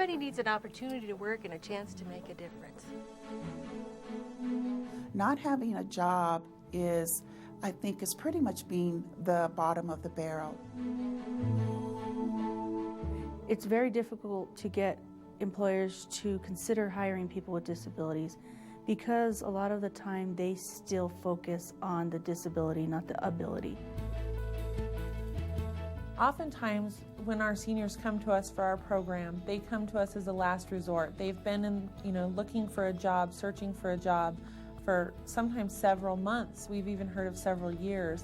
Everybody needs an opportunity to work and a chance to make a difference. Not having a job is, I think, is pretty much being the bottom of the barrel. It's very difficult to get employers to consider hiring people with disabilities because a lot of the time they still focus on the disability, not the ability. Oftentimes, when our seniors come to us for our program, they come to us as a last resort. They've been looking for a job, searching for a job for sometimes several months. We've even heard of several years.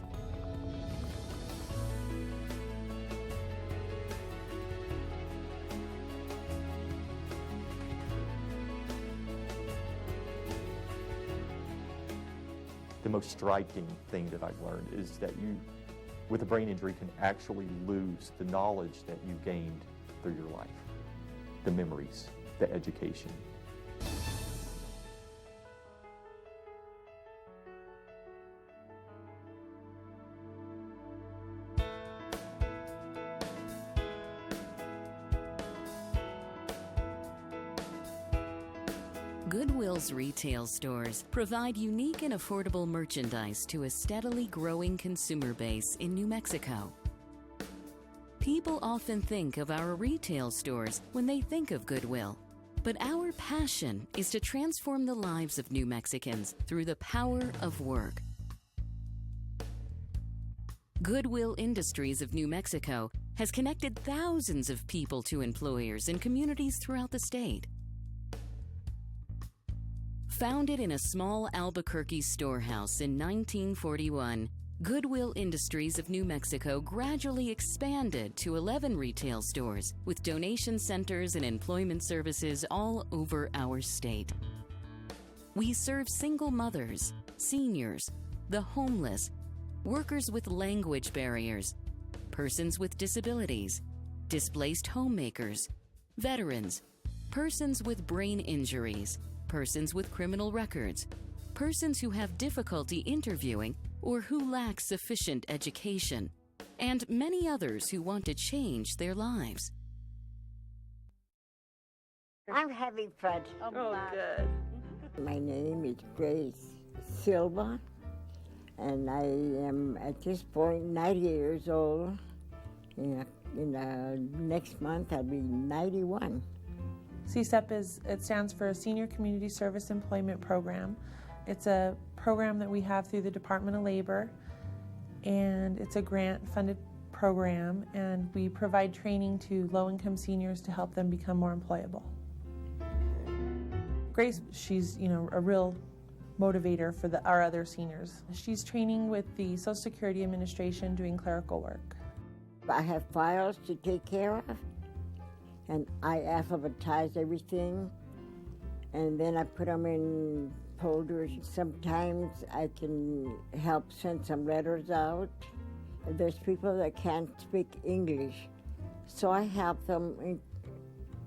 The most striking thing that I've learned is that you, with a brain injury, can actually lose the knowledge that you gained through your life, the memories, the education. Goodwill's retail stores provide unique and affordable merchandise to a steadily growing consumer base in New Mexico. People often think of our retail stores when they think of Goodwill, but our passion is to transform the lives of New Mexicans through the power of work. Goodwill Industries of New Mexico has connected thousands of people to employers in communities throughout the state. Founded in a small Albuquerque storehouse in 1941, Goodwill Industries of New Mexico gradually expanded to 11 retail stores with donation centers and employment services all over our state. We serve single mothers, seniors, the homeless, workers with language barriers, persons with disabilities, displaced homemakers, veterans, persons with brain injuries, persons with criminal records, persons who have difficulty interviewing or who lack sufficient education, and many others who want to change their lives. I'm having fun. Oh, good. My name is Grace Silva, and I am at this point 90 years old. In next month I'll be 91. CSEP it stands for Senior Community Service Employment Program. It's a program that we have through the Department of Labor, and it's a grant-funded program, and we provide training to low-income seniors to help them become more employable. Grace, she's a real motivator for our other seniors. She's training with the Social Security Administration doing clerical work. I have files to take care of, and I alphabetize everything, and then I put them in folders. Sometimes I can help send some letters out. There's people that can't speak English, so I help them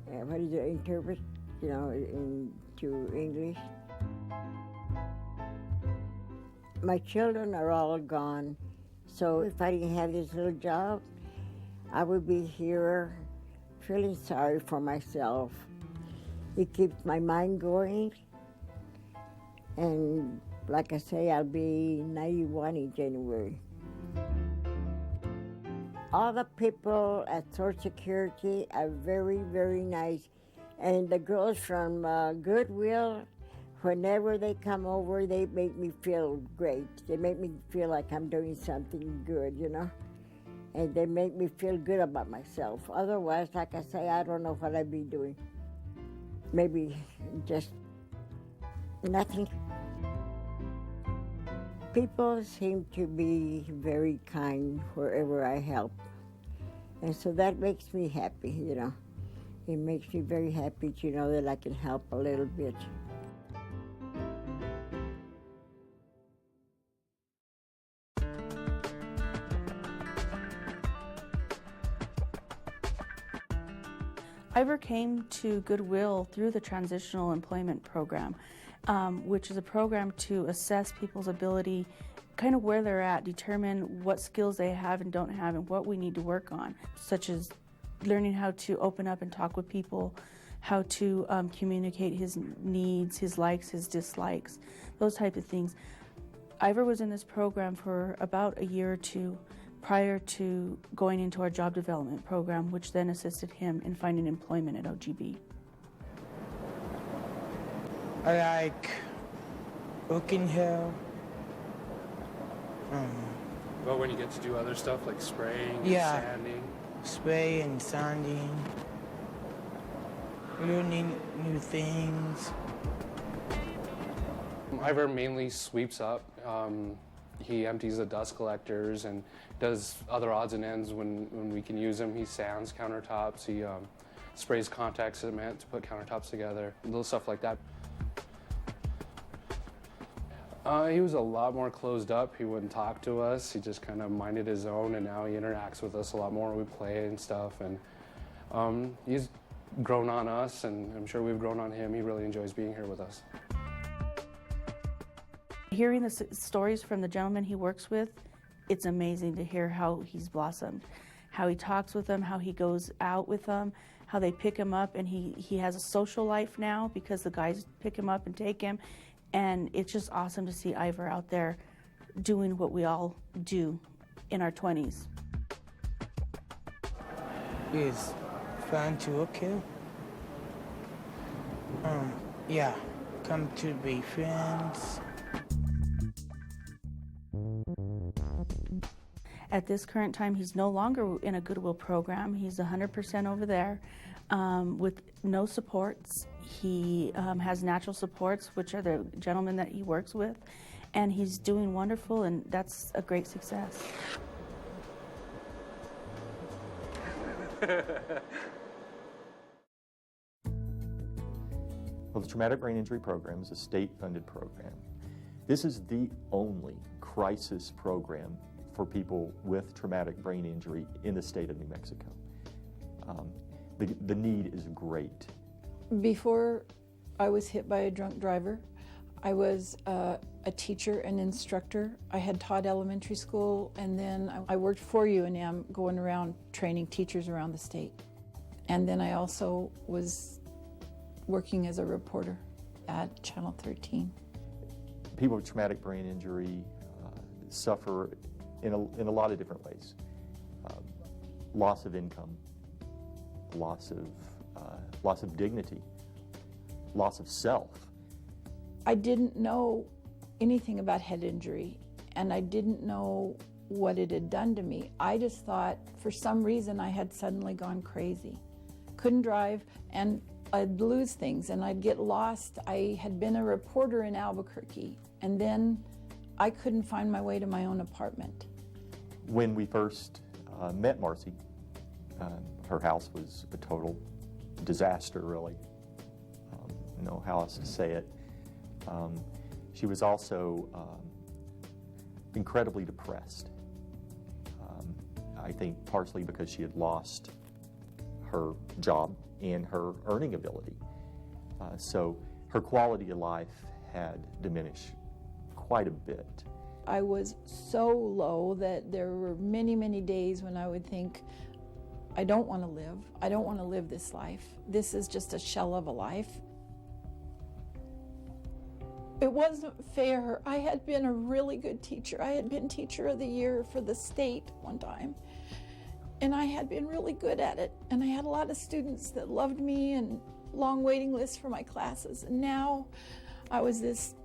interpret, into English. My children are all gone, so if I didn't have this little job, I would be here feeling sorry for myself. It keeps my mind going, and like I say, I'll be 91 in January. All the people at Social Security are very, very nice, and the girls from Goodwill, whenever they come over, they make me feel great. They make me feel like I'm doing something good, and they make me feel good about myself. Otherwise, like I say, I don't know what I'd be doing. Maybe just nothing. People seem to be very kind wherever I help, and so that makes me happy, It makes me very happy to know that I can help a little bit. Iver came to Goodwill through the Transitional Employment Program, which is a program to assess people's ability, kind of where they're at, determine what skills they have and don't have and what we need to work on, such as learning how to open up and talk with people, how to communicate his needs, his likes, his dislikes, those type of things. Iver was in this program for about a year or two prior to going into our job development program, which then assisted him in finding employment at OGB. I like working here. But when you get to do other stuff like spraying, and Yeah. sanding, Spray and sanding, learning new things. Iver mainly sweeps up. He empties the dust collectors and does other odds and ends when we can use him. He sands countertops. He sprays contact cement to put countertops together, little stuff like that. He was a lot more closed up. He wouldn't talk to us. He just kind of minded his own, and now he interacts with us a lot more. We play and stuff, and he's grown on us, and I'm sure we've grown on him. He really enjoys being here with us. Hearing the stories from the gentlemen he works with, it's amazing to hear how he's blossomed, how he talks with them, how he goes out with them, how they pick him up, and he has a social life now because the guys pick him up and take him. And it's just awesome to see Iver out there doing what we all do in our 20s. It's fun to work here. Yeah, come to be friends. At this current time, he's no longer in a Goodwill program. He's 100% over there with no supports. He has natural supports, which are the gentlemen that he works with, and he's doing wonderful, and that's a great success. Well, the Traumatic Brain Injury Program is a state-funded program. This is the only crisis program for people with traumatic brain injury in the state of New Mexico. The need is great. Before I was hit by a drunk driver, I was a teacher and instructor. I had taught elementary school, and then I worked for UNM going around training teachers around the state. And then I also was working as a reporter at Channel 13. People with traumatic brain injury suffer in a lot of different ways. Loss of income, loss of dignity, loss of self. I didn't know anything about head injury, and I didn't know what it had done to me. I just thought for some reason I had suddenly gone crazy. Couldn't drive, and I'd lose things and I'd get lost. I had been a reporter in Albuquerque, and then I couldn't find my way to my own apartment. When we first met Marcy, her house was a total disaster, really. Know how else to say it. She was also incredibly depressed. I think partially because she had lost her job and her earning ability. So her quality of life had diminished quite a bit. I was so low that there were many, many days when I would think, I don't want to live. I don't want to live this life. This is just a shell of a life. It wasn't fair. I had been a really good teacher. I had been Teacher of the Year for the state one time. And I had been really good at it. And I had a lot of students that loved me and long waiting lists for my classes. And now I was this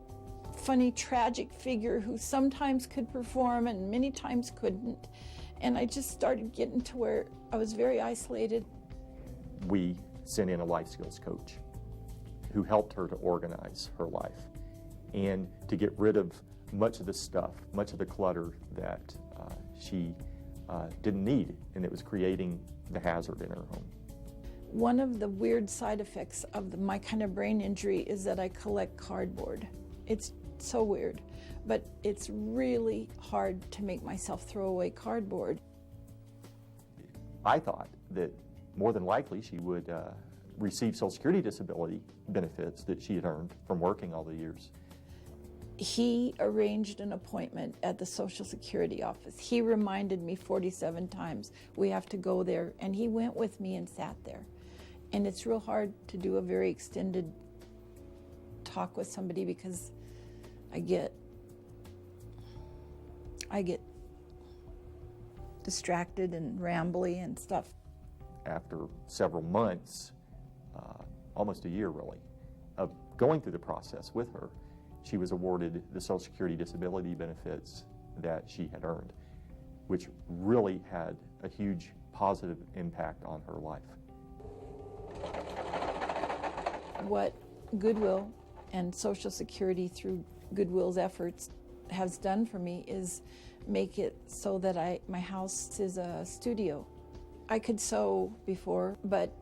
funny, tragic figure who sometimes could perform and many times couldn't. And I just started getting to where I was very isolated. We sent in a life skills coach who helped her to organize her life and to get rid of much of the stuff, much of the clutter that she didn't need, and it was creating the hazard in her home. One of the weird side effects of my kind of brain injury is that I collect cardboard. It's so weird, but it's really hard to make myself throw away cardboard. I thought that more than likely she would receive Social Security disability benefits that she had earned from working all the years. He arranged an appointment at the Social Security office. He reminded me 47 times, we have to go there, and he went with me and sat there. And it's real hard to do a very extended talk with somebody because I get distracted and rambly and stuff. After several months, almost a year really, of going through the process with her, she was awarded the Social Security disability benefits that she had earned, which really had a huge positive impact on her life. What Goodwill and Social Security through Goodwill's efforts has done for me is make it so that my house is a studio. I could sew before, but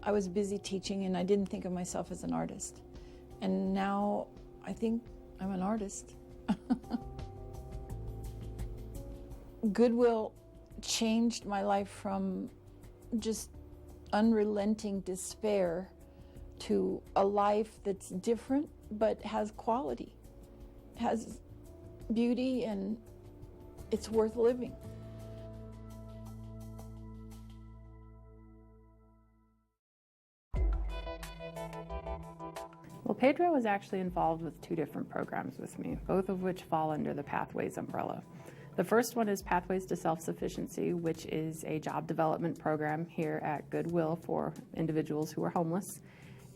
I was busy teaching and I didn't think of myself as an artist. And now I think I'm an artist. Goodwill changed my life from just unrelenting despair to a life that's different but has quality, has beauty, and it's worth living. Well, Pedro was actually involved with 2 different programs with me, both of which fall under the Pathways umbrella. The first one is Pathways to Self-Sufficiency, which is a job development program here at Goodwill for individuals who are homeless.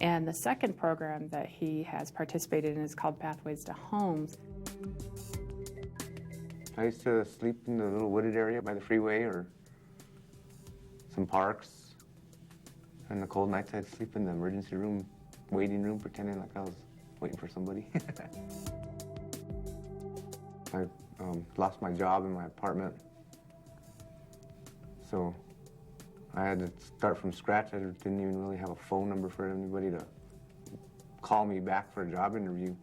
And the second program that he has participated in is called Pathways to Homes. I used to sleep in the little wooded area by the freeway or some parks. On the cold nights, I'd sleep in the emergency room, waiting room, pretending like I was waiting for somebody. I lost my job in my apartment, so I had to start from scratch. I didn't even really have a phone number for anybody to call me back for a job interview.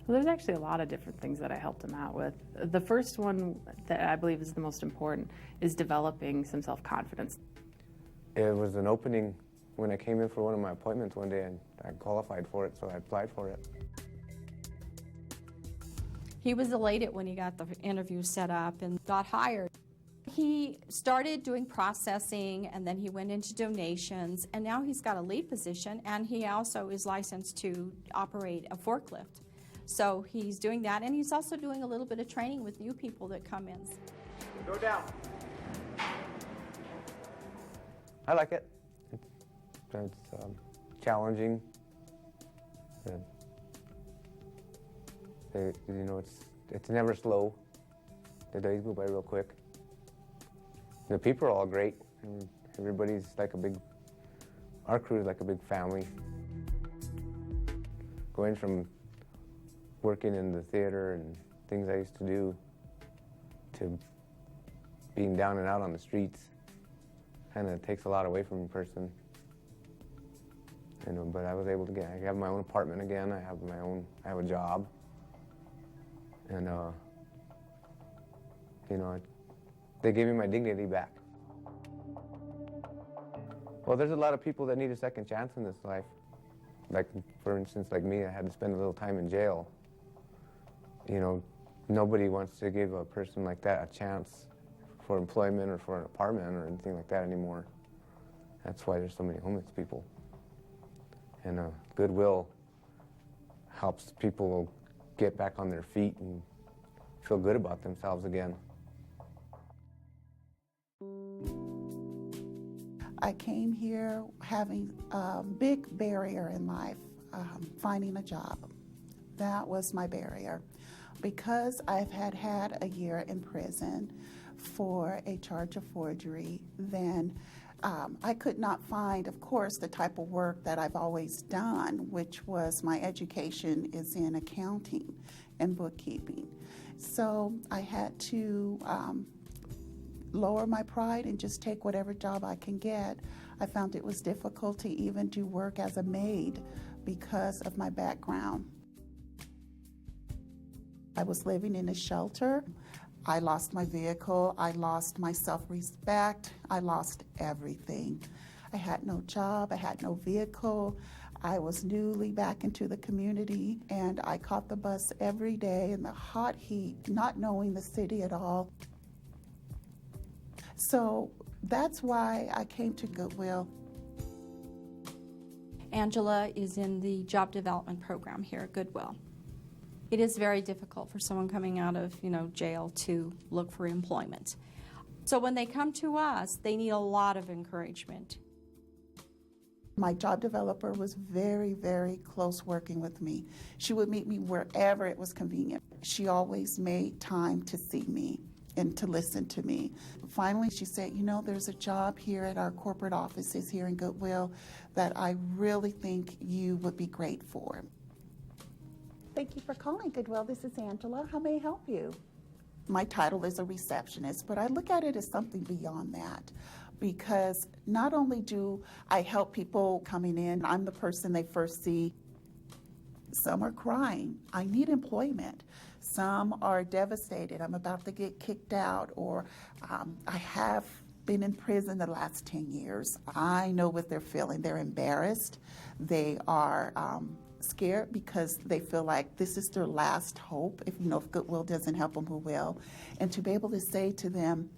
Well, there's actually a lot of different things that I helped him out with. The first one that I believe is the most important is developing some self-confidence. It was an opening when I came in for one of my appointments one day, and I qualified for it, so I applied for it. He was elated when he got the interview set up and got hired. He started doing processing, and then he went into donations, and now he's got a lead position, and he also is licensed to operate a forklift. So he's doing that, and he's also doing a little bit of training with new people that come in. Go down. I like it. It's challenging. You know, it's never slow. The days go by real quick. The people are all great. Everybody's like our crew is like a big family. Going from working in the theater and things I used to do to being down and out on the streets kind of takes a lot away from a person. But I was able to I have my own apartment again. I have a job. And, you know, they gave me my dignity back. Well, there's a lot of people that need a second chance in this life. Like, for instance, like me, I had to spend a little time in jail. You know, nobody wants to give a person like that a chance for employment or for an apartment or anything like that anymore. That's why there's so many homeless people. And Goodwill helps people get back on their feet and feel good about themselves again. I came here having a big barrier in life, finding a job. That was my barrier. Because I've had a year in prison for a charge of forgery, then I could not find, of course, the type of work that I've always done, which was my education is in accounting and bookkeeping. So I had to lower my pride and just take whatever job I can get. I found it was difficult to even do work as a maid because of my background. I was living in a shelter. I lost my vehicle, I lost my self-respect, I lost everything. I had no job, I had no vehicle, I was newly back into the community, and I caught the bus every day in the hot heat, not knowing the city at all. So that's why I came to Goodwill. Angela is in the job development program here at Goodwill. It is very difficult for someone coming out of, jail to look for employment. So when they come to us, they need a lot of encouragement. My job developer was very, very close working with me. She would meet me wherever it was convenient. She always made time to see me and to listen to me. Finally, she said, there's a job here at our corporate offices here in Goodwill that I really think you would be great for. Thank you for calling Goodwill. This is Angela. How may I help you? My title is a receptionist, but I look at it as something beyond that, because not only do I help people coming in, I'm the person they first see. Some are crying, I need employment. Some are devastated, I'm about to get kicked out, or I have been in prison the last 10 years. I know what they're feeling. They're embarrassed. They are scared because they feel like this is their last hope. If Goodwill doesn't help them, who will? And to be able to say to them,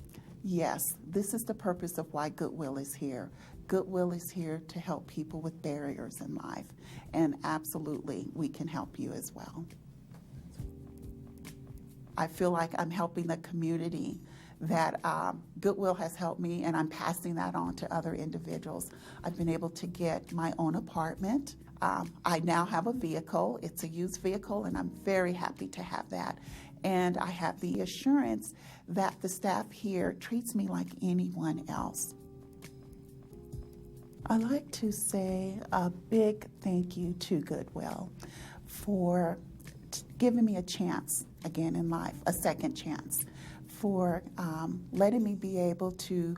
yes, this is the purpose of why Goodwill is here. Goodwill is here to help people with barriers in life. And absolutely, we can help you as well. I feel like I'm helping the community that Goodwill has helped me, and I'm passing that on to other individuals. I've been able to get my own apartment. I now have a vehicle. It's a used vehicle, and I'm very happy to have that. And I have the assurance that the staff here treats me like anyone else. I'd like to say a big thank you to Goodwill for giving me a chance again in life, a second chance, for letting me be able to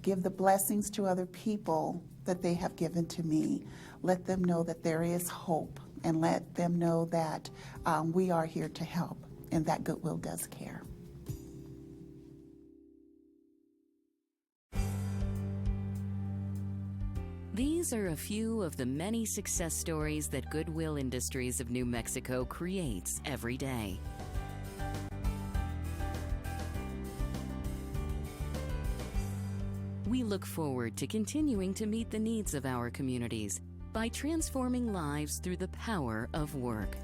give the blessings to other people that they have given to me. Let them know that there is hope, and let them know that we are here to help, and that Goodwill does care. These are a few of the many success stories that Goodwill Industries of New Mexico creates every day. We look forward to continuing to meet the needs of our communities by transforming lives through the power of work.